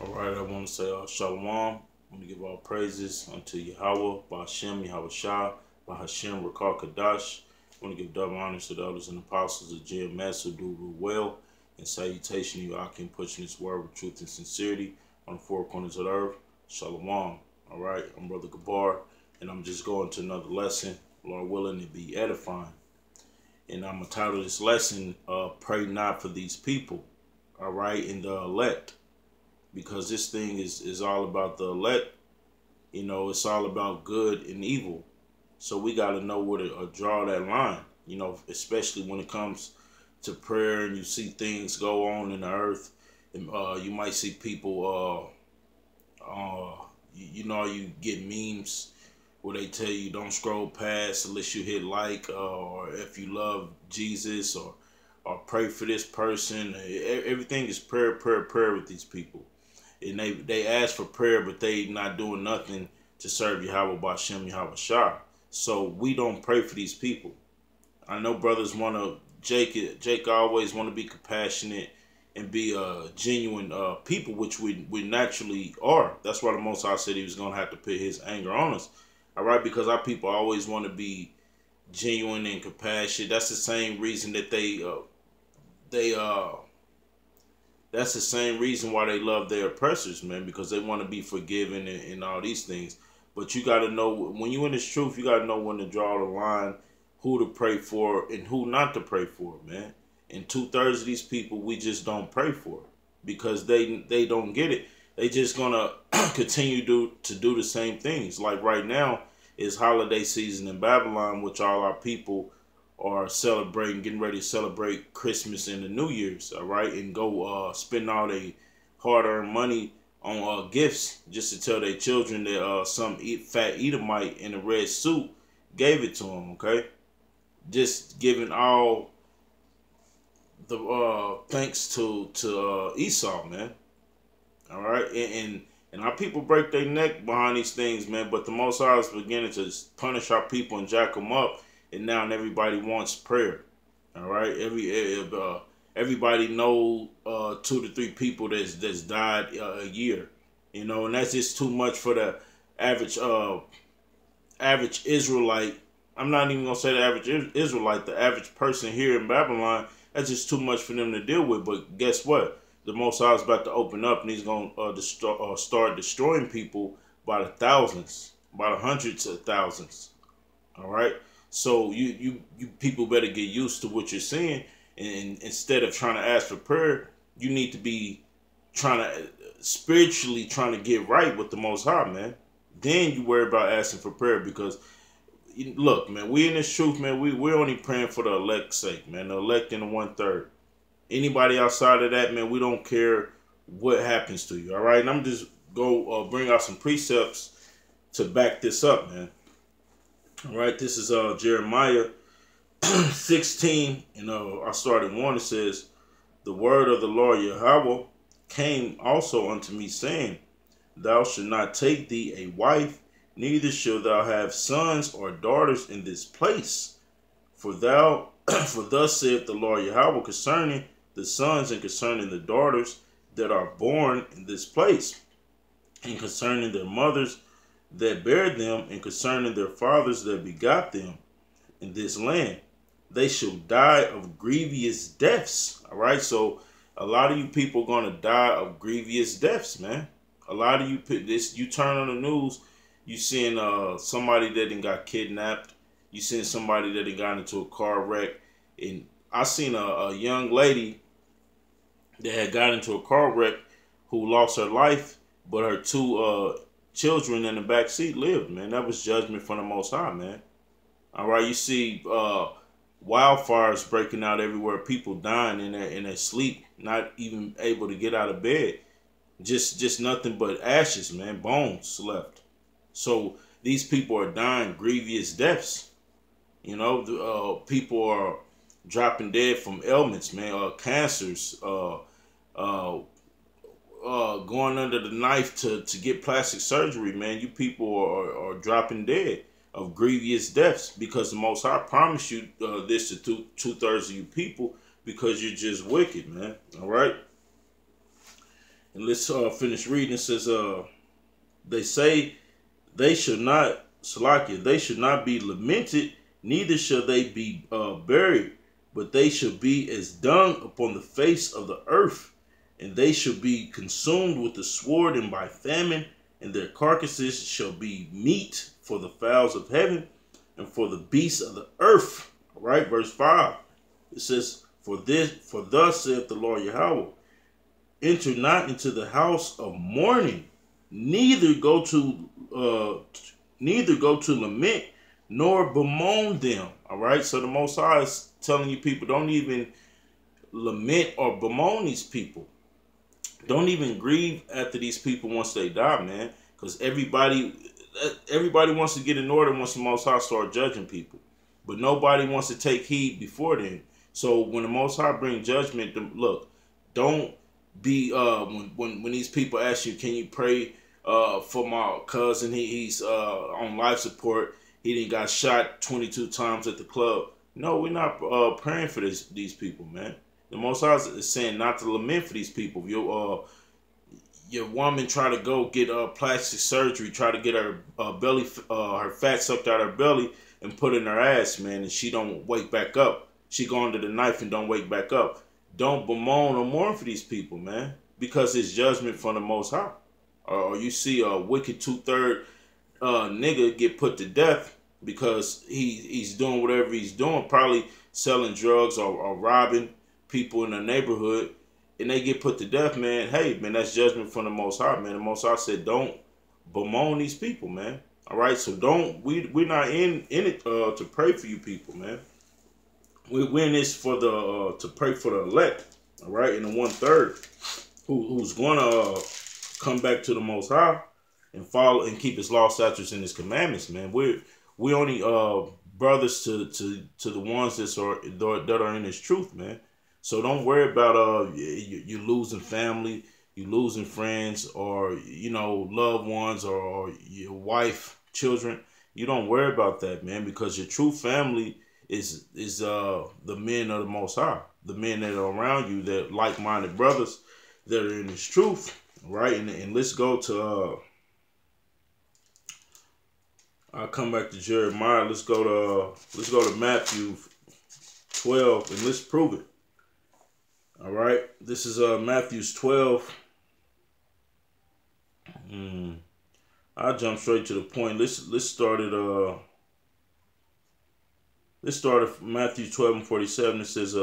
All right, I want to say Shalom. I want to give all praises unto Yahweh, Ba'ashem, Yahweh Shah, Ba'ashem, Rakar Kadash. I want to give double honors to the elders and apostles of GMS who do rule well. And salutation to you, Akim, pushing this word with truth and sincerity on the four corners of the earth. Shalom. All right, I'm Brother Gabar, and I'm just going to another lesson, Lord willing, to be edifying. And I'm going to title this lesson, Pray Not for These People, all right, and the elect. Because this thing is all about the elect. You know, it's all about good and evil. So we got to know where to draw that line, you know, especially when it comes to prayer and you see things go on in the earth. And you might see people, you get memes where they tell you don't scroll past unless you hit like, or if you love Jesus, or pray for this person. Everything is prayer, prayer, prayer with these people. And they ask for prayer, but they not doing nothing to serve Yahweh Ba'ashem, Yahweh Shah. So we don't pray for these people. I know brothers want to, Jake always want to be compassionate and be genuine people, which we naturally are. That's why the Most High said he was going to have to put his anger on us. All right, because our people always want to be genuine and compassionate. That's the same reason that that's the same reason why they love their oppressors, man, because they want to be forgiven and all these things. But you got to know, when you in this truth, you got to know when to draw the line, who to pray for and who not to pray for, man. And 2/3 of these people, we just don't pray for because they don't get it. They just going to continue to do the same things. Like right now is holiday season in Babylon, which all our people are celebrating, getting ready to celebrate Christmas and the New Year's, all right, and go spend all their hard-earned money on gifts just to tell their children that some fat Edomite in a red suit gave it to them, okay? Just giving all the thanks to Esau, man, all right? And our people break their neck behind these things, man, but the Most High is beginning to punish our people and jack them up. And now everybody wants prayer. All right, everybody know 2 to 3 people that's died a year, you know, and that's just too much for the average Israelite. I'm not even gonna say the average Israelite, the average person here in Babylon. That's just too much for them to deal with. But guess what? The Most High is about to open up, and he's gonna start destroying people by the thousands, by the hundreds of thousands. All right. So you people better get used to what you're seeing, and instead of trying to ask for prayer, you need to be spiritually trying to get right with the Most High, man. Then you worry about asking for prayer because, look, man, we in this truth, man. We're only praying for the elect's sake, man. The elect in the 1/3. Anybody outside of that, man, we don't care what happens to you, all right? And I'm just go bring out some precepts to back this up, man. All right, this is Jeremiah 16, and I started 1. It says, "The word of the Lord Yahweh came also unto me, saying, Thou shalt not take thee a wife, neither shalt thou have sons or daughters in this place. For thus saith the Lord Yahweh concerning the sons and concerning the daughters that are born in this place, and concerning their mothers that bear them, and concerning their fathers that begot them in this land. They shall die of grievous deaths." All right, so a lot of you people are going to die of grievous deaths, man. A lot of you, you turn on the news, you seeing somebody that done got kidnapped. You seeing somebody that done got into a car wreck. And I seen a young lady that had got into a car wreck who lost her life, but her 2 children in the back seat lived, man. That was judgment from the Most High, man. All right, you see wildfires breaking out everywhere, people dying in their sleep, not even able to get out of bed, just nothing but ashes, man, bones left. So these people are dying grievous deaths. You know, people are dropping dead from ailments, man, cancers, going under the knife to get plastic surgery, man. You people are dropping dead of grievous deaths because the Most High promised you this to 2/3 of you people because you're just wicked, man. All right. And let's finish reading. It says, they say they should not, Salakia, they should not be lamented, neither shall they be buried, but they shall be as dung upon the face of the earth, and they shall be consumed with the sword and by famine, and their carcasses shall be meat for the fowls of heaven and for the beasts of the earth. All right, verse 5. It says, for thus saith the Lord Yahweh, enter not into the house of mourning, neither go to lament, nor bemoan them. All right, so the Most High is telling you people, don't even lament or bemoan these people. Don't even grieve after these people once they die, man, because everybody wants to get in order once the Most High start judging people, but nobody wants to take heed before then. So when the Most High bring judgment, look, don't be when these people ask you, can you pray for my cousin? He's on life support. He didn't got shot 22 times at the club. No, we're not praying for these people, man. The Most High is saying not to lament for these people. Your woman try to go get plastic surgery, try to get her belly, her fat sucked out her belly and put in her ass, man, and she don't wake back up. She go under the knife and don't wake back up. Don't bemoan or mourn for these people, man, because it's judgment from the Most High. Or you see a wicked 2/3 nigga get put to death because he's doing whatever he's doing, probably selling drugs or robbing people in the neighborhood, and they get put to death, man. Hey, man, that's judgment from the Most High, man. The Most High said, don't bemoan these people, man. All right, so we're not in it to pray for you people, man. We're in this for the to pray for the elect, all right, and the 1/3 who's gonna come back to the Most High and follow and keep His law, statutes, and His commandments, man. We only brothers to the ones that are in His truth, man. So don't worry about you losing family, you losing friends, or loved ones, or your wife, children. You don't worry about that, man, because your true family is the men of the Most High, the men that are around you, that like-minded brothers that are in His truth, right? And let's go to I'll come back to Jeremiah. Let's go to Matthew 12 and let's prove it. All right, this is Matthew's 12. I'll jump straight to the point. Let's start at Matthew 12 and 47. It says,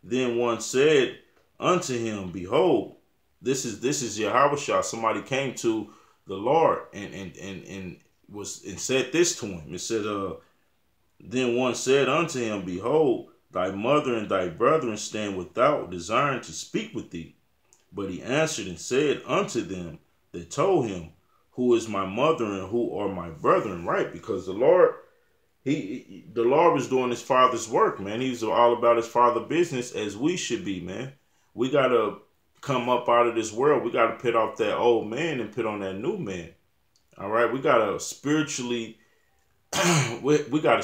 then one said unto him, behold, this is Yahushua. Somebody came to the Lord and said this to him. It said, then one said unto him, behold, thy mother and thy brethren stand without, desiring to speak with thee. But he answered and said unto them that told him, who is my mother and who are my brethren? Right, because the Lord was doing His Father's work, man. He was all about His Father business, as we should be, man. We gotta come up out of this world. We gotta put off that old man and put on that new man. All right, we gotta spiritually, we gotta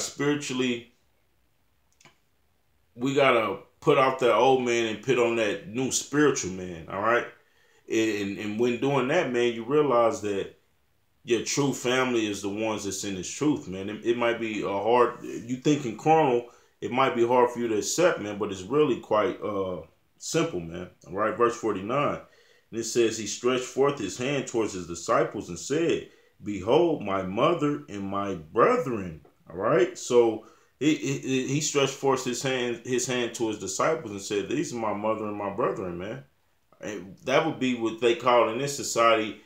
put off that old man and put on that new spiritual man. All right, and when doing that, man, you realize that your true family is the ones that's in His truth, man. It might be hard. You thinking carnal, it might be hard for you to accept, man, but it's really quite simple, man. All right, verse 49. And it says, he stretched forth his hand towards his disciples and said, behold, my mother and my brethren. All right, so he stretched forth his hand to his disciples and said, these are my mother and my brethren, man. And that would be what they call in this society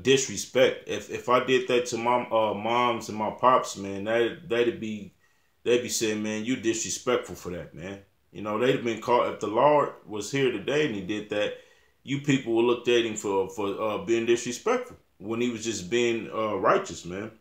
disrespect. If I did that to my moms and my pops, man, they'd be saying, man, you disrespectful for that, man. They'd have been caught. If the Lord was here today and He did that, you people would look at Him for being disrespectful when He was just being righteous, man.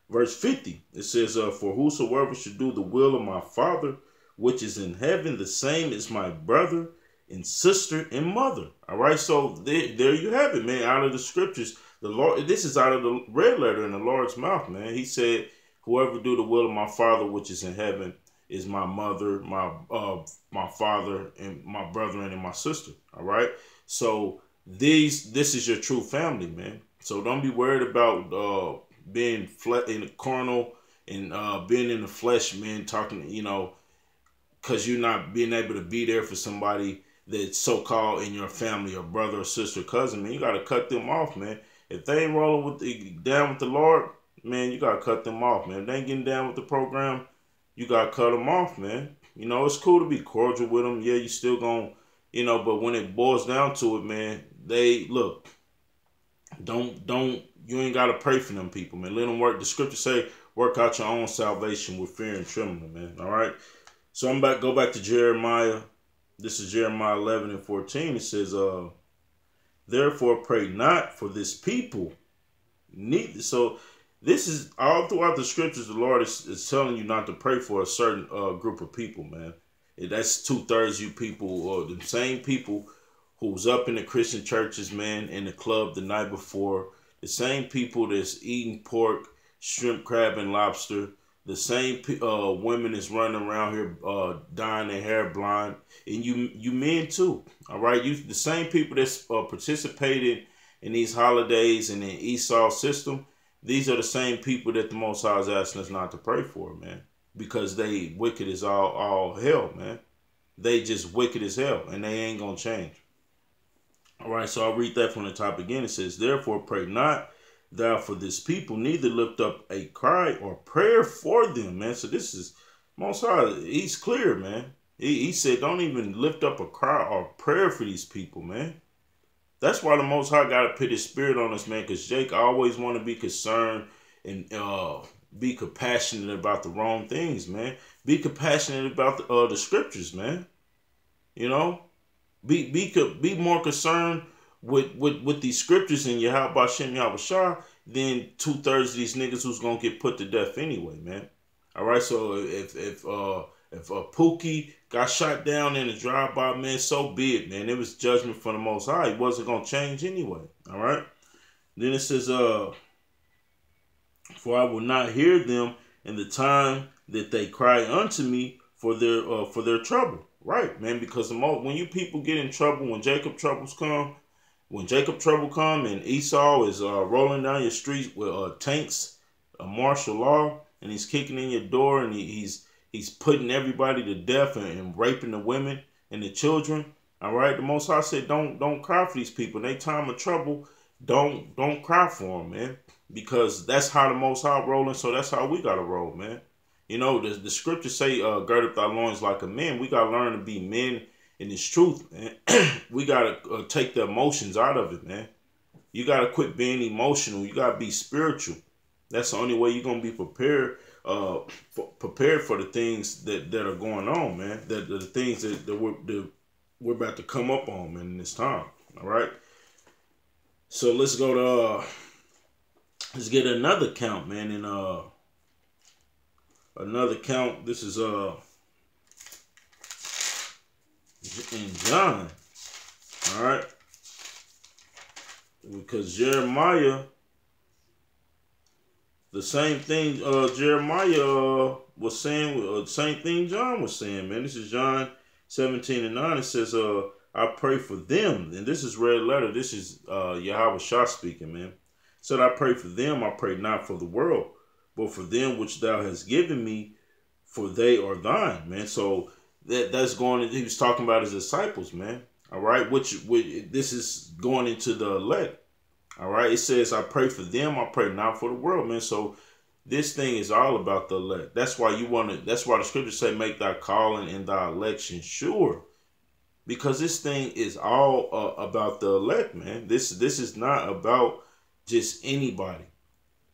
Verse 50, it says, for whosoever should do the will of my Father which is in heaven, the same is my brother and sister and mother. All right, so there you have it, man. Out of the scriptures, the Lord, this is out of the red letter in the Lord's mouth, man. He said, whoever do the will of my Father which is in heaven is my mother, my father, and my brethren and my sister. All right, so this is your true family, man. So don't be worried about being in the carnal and being in the flesh, man. Talking, because you're not being able to be there for somebody that's so called in your family, or brother or sister, or cousin, man. You gotta cut them off, man. If they ain't rolling down with the Lord, man, you gotta cut them off, man. If they ain't getting down with the program, you gotta cut them off, man. It's cool to be cordial with them. Yeah, you still gonna, but when it boils down to it, man, they look. Don't you ain't gotta pray for them people, man. Let them work. The scripture say, work out your own salvation with fear and trembling, man. All right. So go back to Jeremiah. This is Jeremiah 11:14. It says, therefore pray not for this people. So this is all throughout the scriptures. The Lord is telling you not to pray for a certain group of people, man. That's 2/3 you people, or the same people who was up in the Christian churches, man, in the club the night before. The same people that's eating pork, shrimp, crab, and lobster. The same women is running around here dyeing their hair blind, and you men too. All right, the same people that's participating in these holidays and in Esau system. These are the same people that the Most High is asking us not to pray for, man, because they wicked as all hell, man. They just wicked as hell, and they ain't gonna change. All right, so I'll read that from the top again. It says, therefore pray not thou for this people, neither lift up a cry or prayer for them, man. So this is Most High. He's clear, man. He said, don't even lift up a cry or prayer for these people, man. That's why the Most High got to put his spirit on us, man, because Jake always want to be concerned and be compassionate about the wrong things, man. Be compassionate about the scriptures, man. Be more concerned with these scriptures in Yahweh Shem Yahweh Shah than 2/3 of these niggas who's gonna get put to death anyway, man. All right, so if Pookie got shot down in a drive-by, man, so be it, man. It was judgment from the Most High. He wasn't gonna change anyway. All right. Then it says, for I will not hear them in the time that they cry unto me for their trouble. Right, man, because when you people get in trouble, when Jacob trouble come and Esau is rolling down your streets with tanks, martial law, and he's kicking in your door, and he's putting everybody to death and raping the women and the children. All right, the Most High said, don't cry for these people. In their time of trouble, don't cry for them, man, because that's how the Most High rolling. So that's how we gotta roll, man. The scriptures say, gird up thy loins like a man. We got to learn to be men in this truth, man. We got to take the emotions out of it, man. You got to quit being emotional. You got to be spiritual. That's the only way you're going to be prepared for the things that are going on, man. The things that we're about to come up on, man, in this time. All right. So let's go to, let's get another count, man, another count. This is in John. All right, because Jeremiah, the same thing Jeremiah was saying, the same thing John was saying, man. This is John 17:9. It says, I pray for them, and this is red letter. This is Yahweh Shah speaking, man. Said, I pray for them. I pray not for the world, but for them which thou hast given me, for they are thine, man. So that's going. He was talking about his disciples, man. All right, which this is going into the elect. All right, it says, I pray for them. I pray not for the world, man. So this thing is all about the elect. That's why that's why the scriptures say, make thy calling and thy election sure, because this thing is all about the elect, man. This is not about just anybody.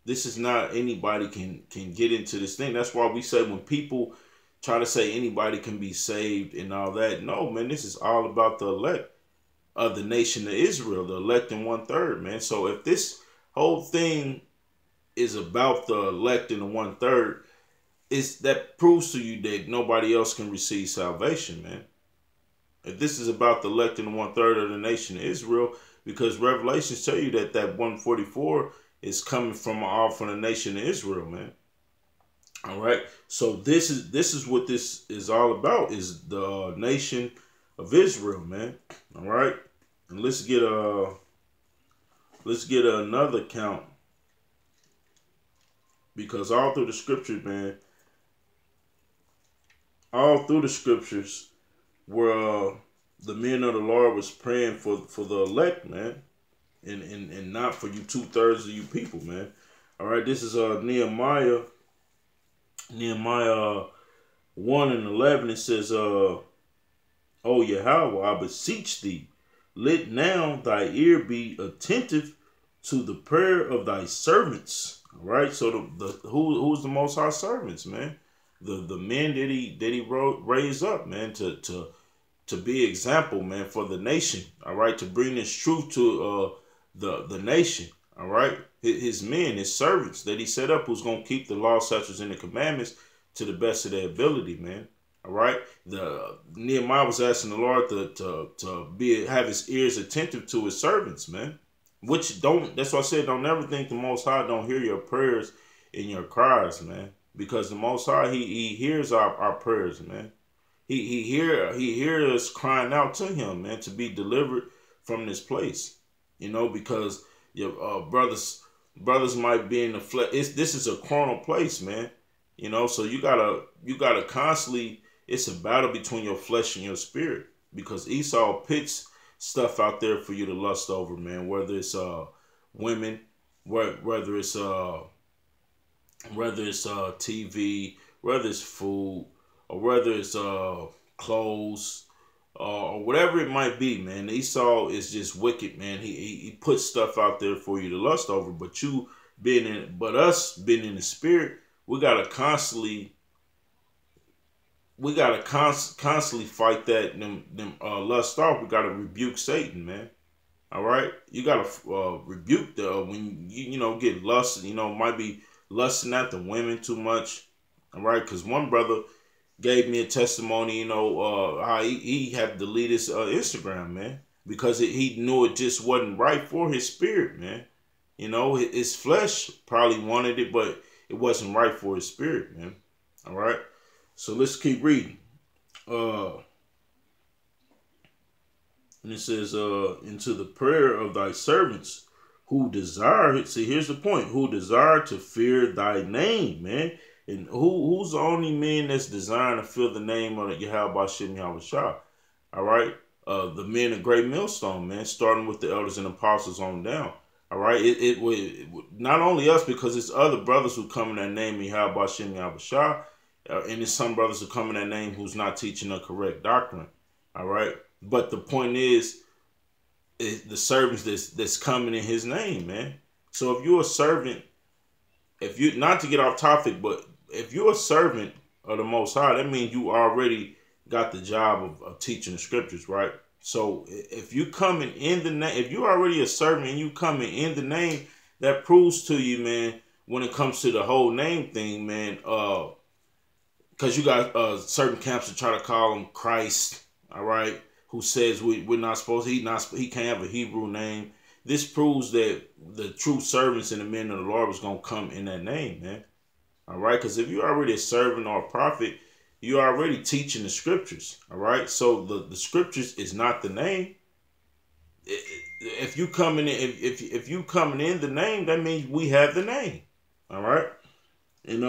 This is not anybody can get into this thing. That's why we say when people try to say anybody can be saved and all that, no, man, this is all about the elect of the nation of Israel, the elect in 1/3, man. So if this whole thing is about the elect in the 1/3, that proves to you that nobody else can receive salvation, man. If this is about the elect in the 1/3 of the nation of Israel, because Revelations tell you that 144 is coming from the nation of Israel, man. All right. So this is what this is all about, is the nation of Israel, man. All right. And let's get another count, because all through the scriptures, man, all through the scriptures where the men of the Lord was praying for the elect, man, and not for you 2/3 of you people, man. All right, this is Nehemiah 1:11. It says, O Yahweh, I beseech thee, let now thy ear be attentive to the prayer of thy servants. All right, so who's the Most High servants, man? The men that he raised up, man, to be example, man, for the nation. All right, to bring this truth to the nation. All right, his men, his servants that he set up, who's gonna keep the law, statutes, and the commandments to the best of their ability, man. All right, the Nehemiah was asking the Lord to have his ears attentive to his servants, man. Which don't. That's why I said, don't never think the Most High don't hear your prayers and your cries, man. Because the Most High, he hears our prayers, man. He hears us crying out to him, man, to be delivered from this place. You know, because your brothers might be in the flesh. This is a carnal place, man. You know, so you gotta constantly. It's a battle between your flesh and your spirit, because Esau pits stuff out there for you to lust over, man. Whether it's women, whether it's TV, whether it's food, or whether it's clothes, or whatever it might be, man. Esau is just wicked, man. He puts stuff out there for you to lust over, but us being in the spirit, we gotta constantly fight that them lust off. We gotta rebuke Satan, man. All right, you gotta rebuke when you get lust. Might be lusting at the women too much. All right, because one brother gave me a testimony. How he had to delete his Instagram, man, because he knew it just wasn't right for his spirit, man. His flesh probably wanted it, but it wasn't right for his spirit, man. All right. So let's keep reading. And it says, into the prayer of thy servants who desire, see, here's the point, who desire to fear thy name, man. And who's the only man that's desiring to fear the name of Yahweh Bashem Yahweh Shah? All right. The men of Great Millstone, man, starting with the elders and apostles on down. All right. It would not only us, because it's other brothers who come in that name, Yahweh Bashem Yahweh Shah. And there's some brothers who come in that name who's not teaching the correct doctrine. All right. But the point is the servants that's coming in his name, man. So if you're a servant, not to get off topic, but if you're a servant of the Most High, that means you already got the job of teaching the scriptures, right? So if you coming in the name, if you're already a servant and you coming in the name, that proves to you, man, when it comes to the whole name thing, man, because you got certain camps that try to call him Christ, all right, who says we're not supposed to, he can't have a Hebrew name. This proves that the true servants and the men of the Lord was going to come in that name, man. All right, because if you're already a servant or a prophet, you're already teaching the scriptures, all right? So the scriptures is not the name. If you coming in, if you coming in the name, that means we have the name, all right? And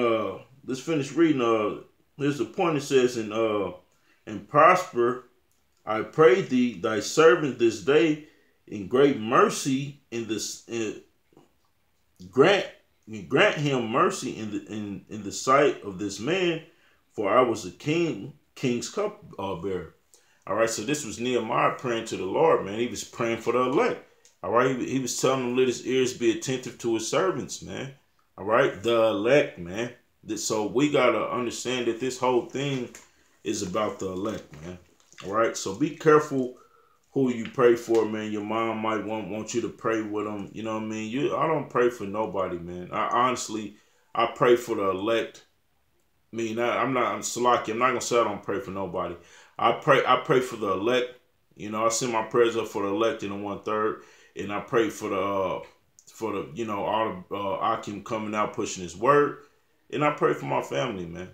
let's finish reading. Here's the point. It says, and prosper, I pray thee, thy servant this day, in great mercy in this, grant him mercy in the sight of this man, for I was a king's cup bearer. All right, so this was Nehemiah praying to the Lord, man. He was praying for the elect. All right, he was telling them, let his ears be attentive to his servants, man. All right, the elect, man. So we got to understand that this whole thing is about the elect, man. All right, so be careful who you pray for, man. Your mom might want you to pray with them. You know what I mean? I don't pray for nobody, man. I pray for the elect. I mean, I'm Salaki. I'm not gonna say I don't pray for nobody. I pray for the elect. I send my prayers up for the elect in the 1/3, and I pray for the all the Akim coming out pushing his word, and I pray for my family, man.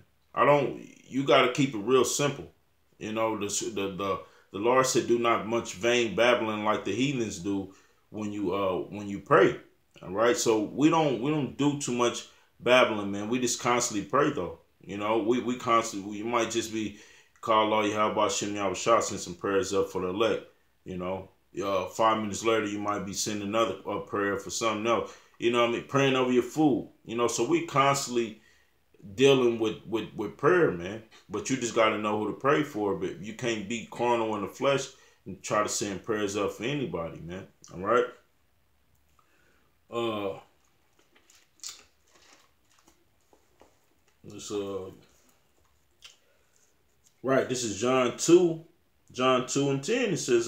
You got to keep it real simple. The The Lord said, "Do not much vain babbling like the heathens do when you pray." All right, so we don't do too much babbling, man. We just constantly pray though. We constantly, you might just be call all you how about Shem Yahweh send some prayers up for the elect. You know, 5 minutes later you might be sending another prayer for something else. Praying over your food. So we constantly dealing with prayer, man. But you just got to know who to pray for. But you can't be carnal in the flesh and try to send prayers up for anybody, man. All right. This right. This is John 2. John 2 and 10. It says,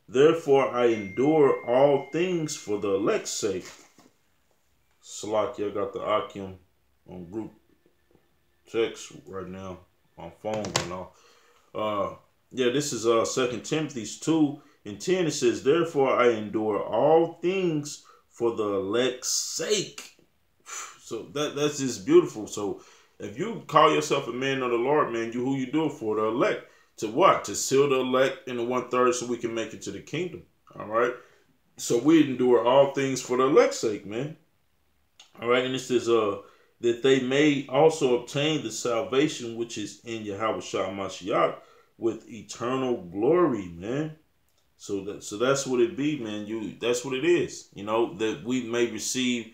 therefore I endure all things for the elect's sake. Salaki, I got the Akim on group text right now on phone and all. Yeah, this is 2 Timothy 2 and 10. It says, therefore I endure all things for the elect's sake. So that's just beautiful. So if you call yourself a man of the Lord, man, who you do it for? The elect. To what? To seal the elect in the 1/3 so we can make it to the kingdom. All right. So we endure all things for the elect's sake, man. All right. And it says that they may also obtain the salvation which is in Yahweh Shah Mashiach with eternal glory, man. So that's what it be, man. That's what it is. That we may receive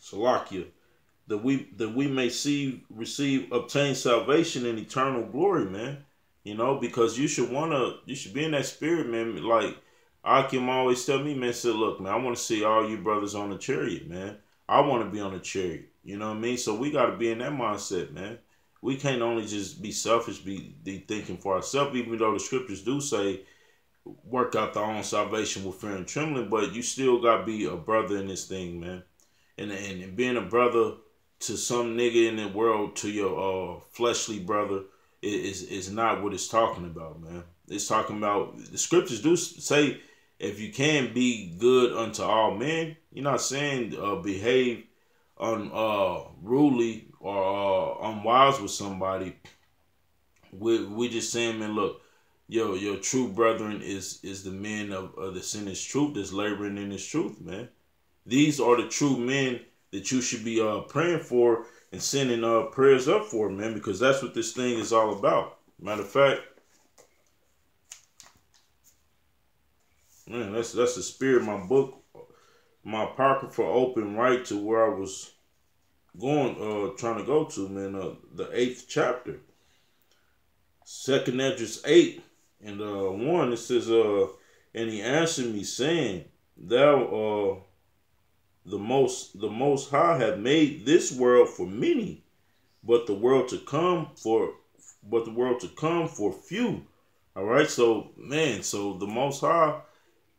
Salakia, that we may obtain salvation and eternal glory, man. Because you should be in that spirit, man. Like Akim always tell me, man, say, look, man, I want to see all you brothers on the chariot, man. I want to be on the chariot. You know what I mean? So we got to be in that mindset, man. We can't only just be selfish, be thinking for ourselves, even though the scriptures do say, work out their own salvation with fear and trembling, but you still got to be a brother in this thing, man. And being a brother to some nigga in the world, to your fleshly brother, is not what it's talking about, man. It's talking about, the scriptures do say, if you can be good unto all men, you're not saying behave unruly or unwise with somebody. We just saying, man, look, your true brethren is the men of the in his truth, that's laboring in his truth, man. These are the true men that you should be praying for and sending prayers up for, man, because that's what this thing is all about. Matter of fact, man, that's the spirit of my book. My apocrypha open right to where I was going, trying to go to, man. The 8th chapter, 2nd Esdras 8 and 1. It says, and he answered me, saying, thou the most high have made this world for many, but the world to come for few. All right, so man, so the most high,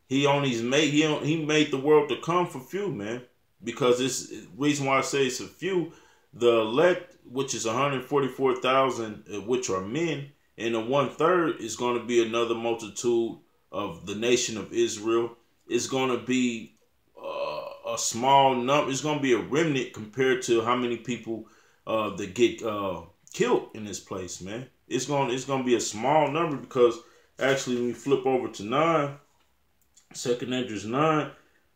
he made the world to come for few, man. Because it's reason why I say it's a few, the elect, which is 144,000, which are men, and the 1/3 is going to be another multitude of the nation of Israel. It's going to be a small number. It's going to be a remnant compared to how many people that get killed in this place, man. It's going to be a small number, because actually when we flip over to 9, 2nd Esdras 9,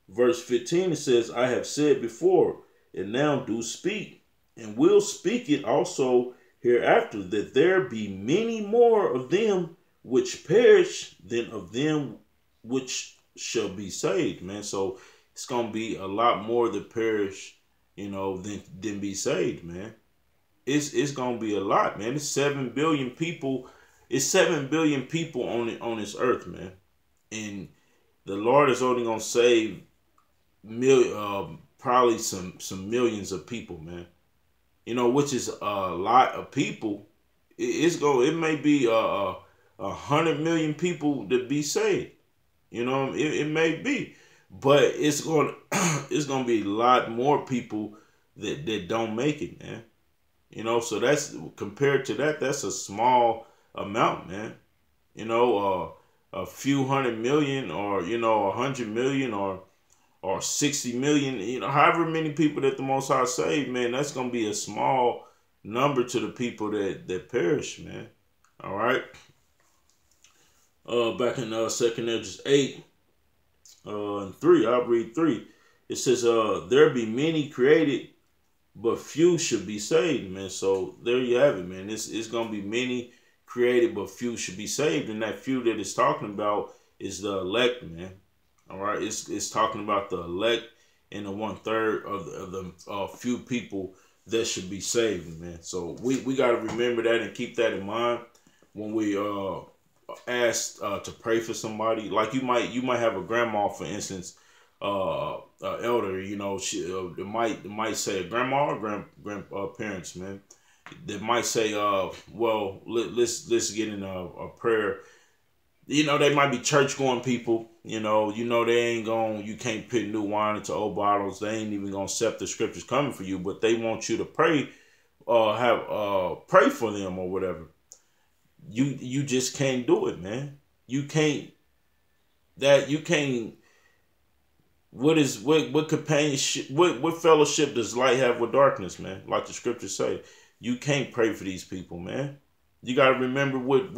verse 15, it says, I have said before, and now do speak, and will speak it also hereafter, that there be many more of them which perish than of them which shall be saved, man. So it's gonna be a lot more that perish, than be saved, man. It's gonna be a lot, man. It's 7 billion people. It's 7 billion people on this earth, man. And the Lord is only gonna save probably some millions of people, man. Which is a lot of people. It may be 100 million people to be saved. It may be, but it's gonna be a lot more people that don't make it, man. So that's, compared to that, that's a small amount, man. A few 100 million, or 100 million, or 60 million, however many people that the Most High saved, man, that's gonna be a small number to the people that perish, man. All right. Back in Second Edges 8 and 3, I'll read 3. It says, there be many created, but few should be saved, man. So there you have it, man. It's gonna be many created, but few should be saved, and that few that it's talking about is the elect, man. All right, it's talking about the elect and the 1/3 of the few people that should be saved, man. So we got to remember that and keep that in mind when we asked to pray for somebody. Like you might have a grandma, for instance, elder. You know, she it might say a grandma or grandparents, man. They might say, well, let's get in a prayer. You know, they might be church going people. You know they ain't going. You can't put new wine into old bottles. They ain't even gonna accept the scriptures coming for you. But they want you to pray, have pray for them or whatever. You just can't do it, man. You can't. You can't. What companionship, what fellowship does light have with darkness, man? Like the scriptures say, you can't pray for these people, man. You got to remember what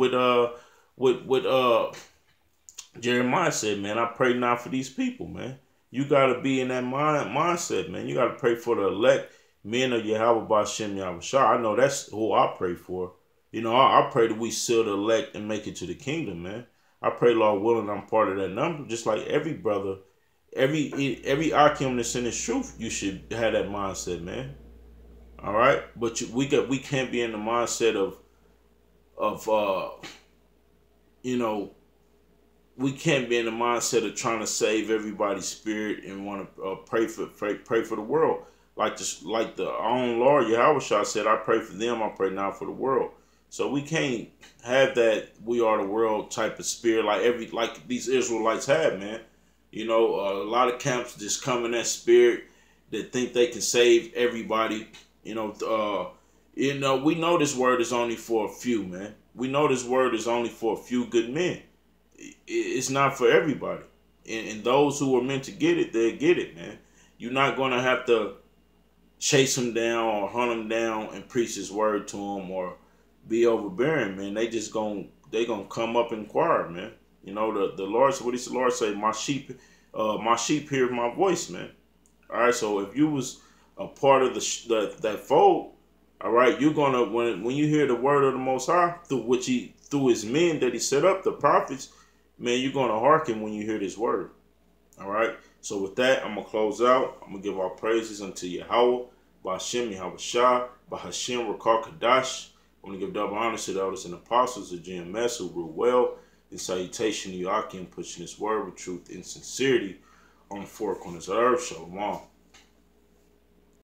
Jeremiah said, man. I pray not for these people, man. You got to be in that mindset, man. You got to pray for the elect men of Yahweh Bashem Yahushua. I know that's who I pray for. I pray that we seal the elect and make it to the kingdom, man. I pray, Lord willing, I'm part of that number. Just like every brother, every Akim that's in his truth, you should have that mindset, man. All right, but we can't be in the mindset of we can't be in the mindset of trying to save everybody's spirit and want to pray for the world. Like the our own Lord Yahweh said, I pray for them, I pray not for the world. So we can't have that we are the world type of spirit like these Israelites had, man. A lot of camps just come in that spirit that think they can save everybody. We know this word is only for a few, man. We know this word is only for a few good men. It's not for everybody. And those who are meant to get it, they'll get it, man. You're not going to have to chase them down or hunt them down and preach his word to them or be overbearing, man. They gonna come up and inquire, man. The Lord, what does the Lord say? My sheep hear my voice, man. All right, so if you was a part of that fold, all right, you're gonna when you hear the word of the Most High through his men that he set up, the prophets, man, you're gonna hearken when you hear this word. All right. So with that, I'm gonna close out. I'm gonna give our praises unto Yahweh, Ba'Shem Yahweh Shah, Ba'Hashem Rakar Kadash. I'm gonna give double honor to the elders and apostles of GMS who rule well. In salutation to Yakim, pushing his word with truth and sincerity on the four corners of earth. Shalom.